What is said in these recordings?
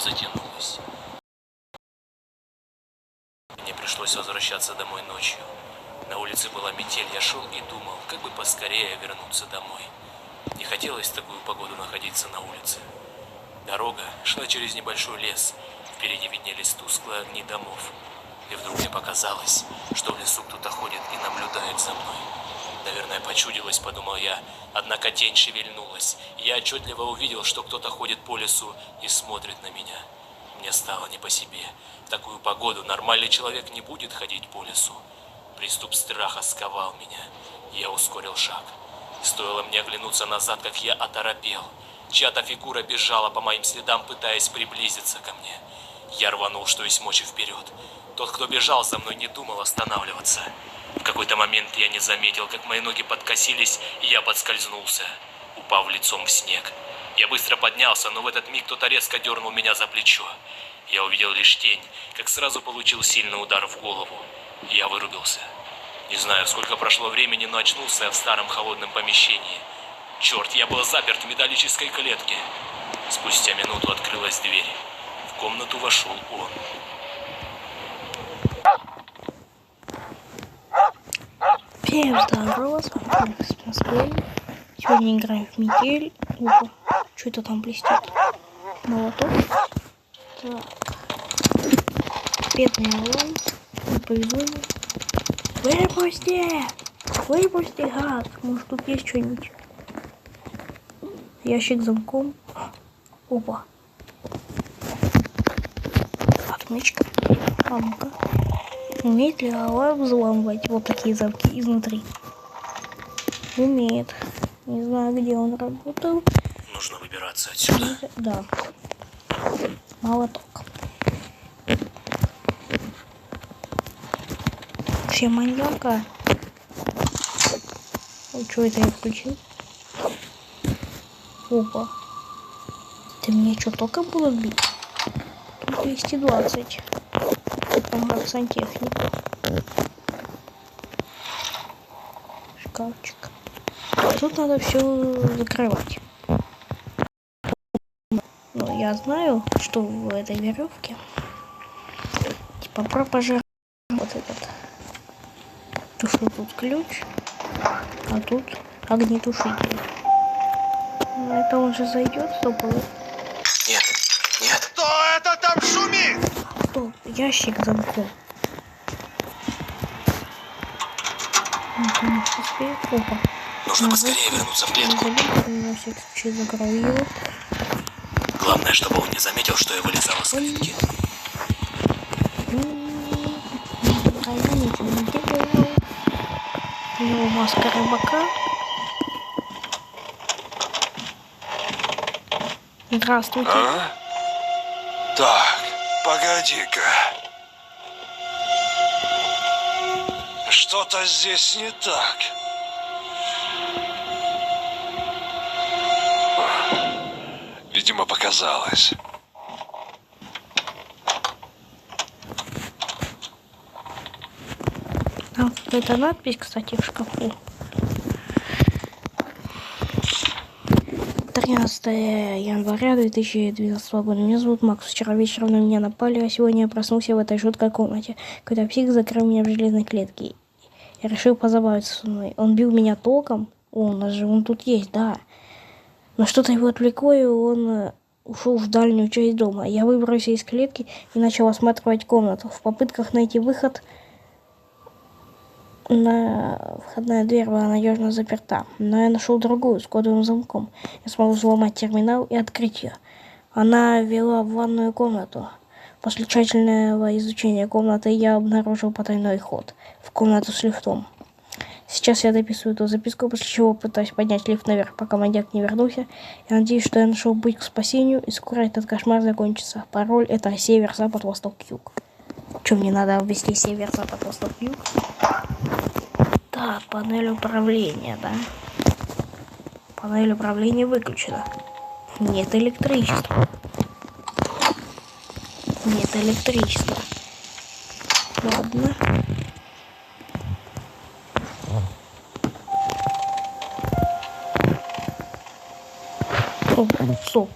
затянулась. Мне пришлось возвращаться домой ночью. На улице была метель, я шел и думал, как бы поскорее вернуться домой. Не хотелось в такую погоду находиться на улице. Дорога шла через небольшой лес, впереди виднелись тусклые огни домов. И вдруг мне показалось, что в лесу кто-то ходит и наблюдает за мной. Наверное, почудилось, подумал я, однако тень шевельнулась, и я отчетливо увидел, что кто-то ходит по лесу и смотрит на меня. Мне стало не по себе. В такую погоду нормальный человек не будет ходить по лесу. Приступ страха сковал меня. Я ускорил шаг. И стоило мне оглянуться назад, как я оторопел. Чья-то фигура бежала по моим следам, пытаясь приблизиться ко мне. Я рванул, что есть мочи, вперед. Тот, кто бежал за мной, не думал останавливаться. В какой-то момент я не заметил, как мои ноги подкосились, и я подскользнулся, упав лицом в снег. Я быстро поднялся, но в этот миг кто-то резко дернул меня за плечо. Я увидел лишь тень, как сразу получил сильный удар в голову. Я вырубился. Не знаю, сколько прошло времени, но очнулся я в старом холодном помещении. Черт, я был заперт в металлической клетке. Спустя минуту открылась дверь. В комнату вошел он. Всем здорово, с вами Москвой. Сегодня играем в метель. Опа, что это там блестит? Молоток. Так. Бедный Алан. Не повезло ему. Выпусти! Выпусти, гад! Может, тут есть что-нибудь? Ящик с замком. Опа. Отмычка. А ну-ка. Умеет ли Алан взламывать вот такие замки изнутри? Умеет. Не знаю, где он работал. Нужно выбираться отсюда. Да. Молоток. Вообще маньяка. Ой, что это я включил? Опа. Ты мне что, только было бить? Тут 220. Ага, сантехника. Шкафчик. Тут надо все закрывать. Ну, я знаю, что в этой веревке. Типа про пожар. Вот этот. То, что тут ключ. А тут огнетушитель. Ну, это он же зайдет, стопово. Нет, нет. Кто это там шумит? Стоп, ящик замком. Опа. Нужно поскорее вернуться в клетку. На всякий случай закрою его. Главное, чтобы он не заметил, что я вылезал из клетки. А я ничего не делаю. У него маска рыбака. Здравствуйте. А? Так, погоди-ка. Что-то здесь не так. Видимо, показалось. Там какая-то надпись, кстати, в шкафу. 13 января 2012 года. Меня зовут Макс. Вчера вечером на меня напали, а сегодня я проснулся в этой жуткой комнате. Какой-то псих закрыл меня в железной клетке. Я решил позабавиться со мной. Он бил меня током. О, у нас же он тут есть, да. Но что-то его отвлекло, и он ушел в дальнюю часть дома. Я выбрался из клетки и начал осматривать комнату. В попытках найти выход, входная дверь была надежно заперта. Но я нашел другую с кодовым замком. Я смог взломать терминал и открыть ее. Она вела в ванную комнату. После тщательного изучения комнаты я обнаружил потайной ход в комнату с лифтом. Сейчас я дописываю эту записку, после чего пытаюсь поднять лифт наверх, пока маньяк не вернулся. Я надеюсь, что я нашел путь к спасению, и скоро этот кошмар закончится. Пароль — это север, запад, восток, юг. Что, мне надо ввести север, запад, восток, юг? Так, панель управления, да? Панель управления выключена. Нет электричества. Нет электричества. Ладно. О, стоп.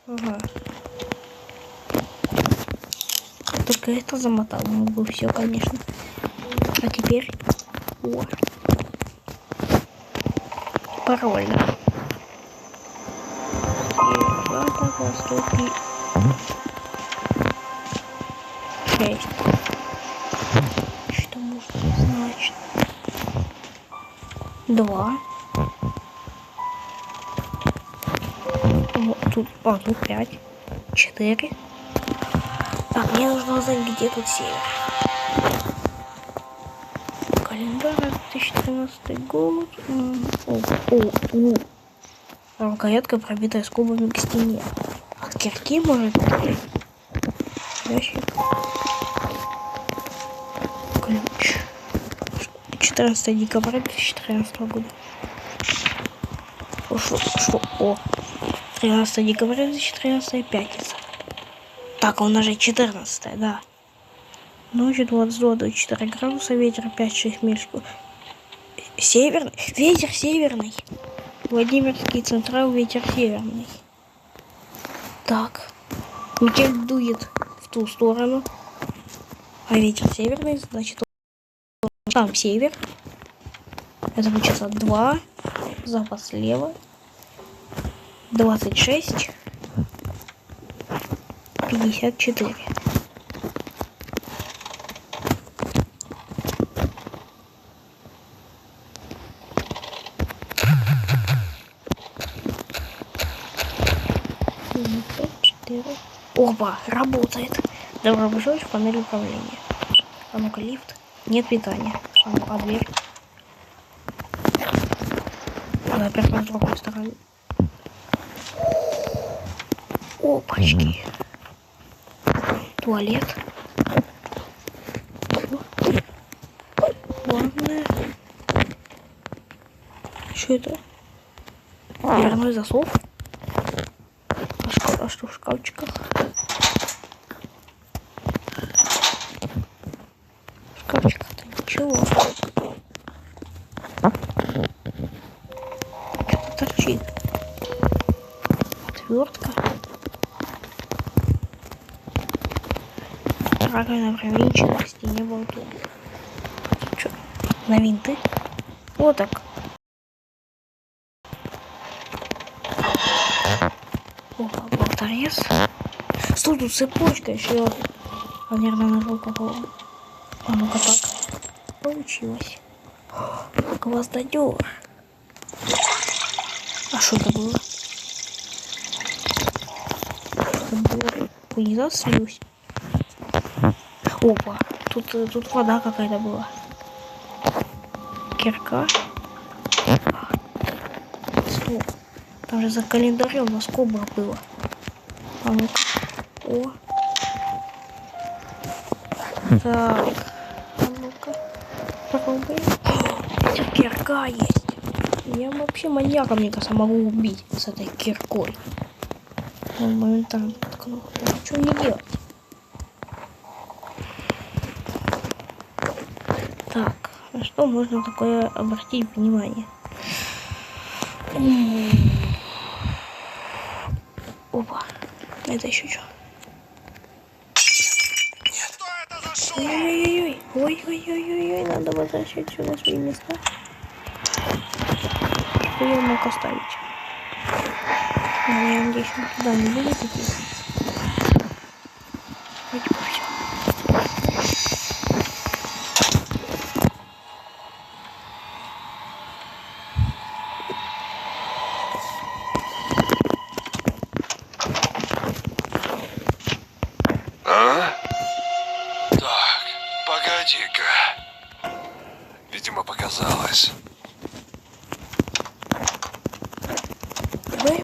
Ага. Только это замотал, мог бы все, конечно. А теперь... О. Пароль. Востоки. 6. Что может значить? 2. Вот тут, тут 5. 4. Так, мне нужно узнать, где тут север. Календарь, 2013 год. Рукоятка, пробитая скобами к стене. От кирки, может? Ящик. Ключ. 14 декабря 2014 года. О, 13 декабря 2013, пятница. Так, у нас же 14, да. Ночью 22-24 градуса, ветер 5-6 миль. Северный? Ветер северный. Владимирский Централ, ветер северный. Так. Метель дует в ту сторону. А ветер северный, значит, там север. Это получается 2. Запад слева. 26. 54. Опа, работает. Добро пожаловать в панель управления. А ну-ка, лифт. Нет питания. А ну-ка, дверь. Заперта с другой стороны. Опачки. Туалет. Главное. Что это? Дверной засов. А что в шкафчиках? В шкафчиках-то ничего. Что-то торчит. Отвертка. Раковина привинчена к стене болту. Что? На винты? Вот так. Опа, болторез. Что тут цепочка еще? А, наверное, нажал попал. А ну-ка так. Получилось. Гвоздодер. А что это было? Что было? Унитаз слился. Опа, тут вода какая-то была. Кирка. Стоп. Там же за календарем на скобах было. А ну-ка. О. Так. А ну-ка. Попробуем. О, кирка есть. Я вообще маньяка, мне кажется, могу убить с этой киркой. Он моментально ткнул. Что мне делать? Так, на что можно такое обратить внимание? Опа, это еще что? Что это за шум? Ой-ой-ой, ой-ой-ой-ой, надо возвращать все на свои места. Что я мог оставить? Но я надеюсь, он туда не будет идти. Давайте по всему. А? Так, погоди-ка. Видимо, показалось.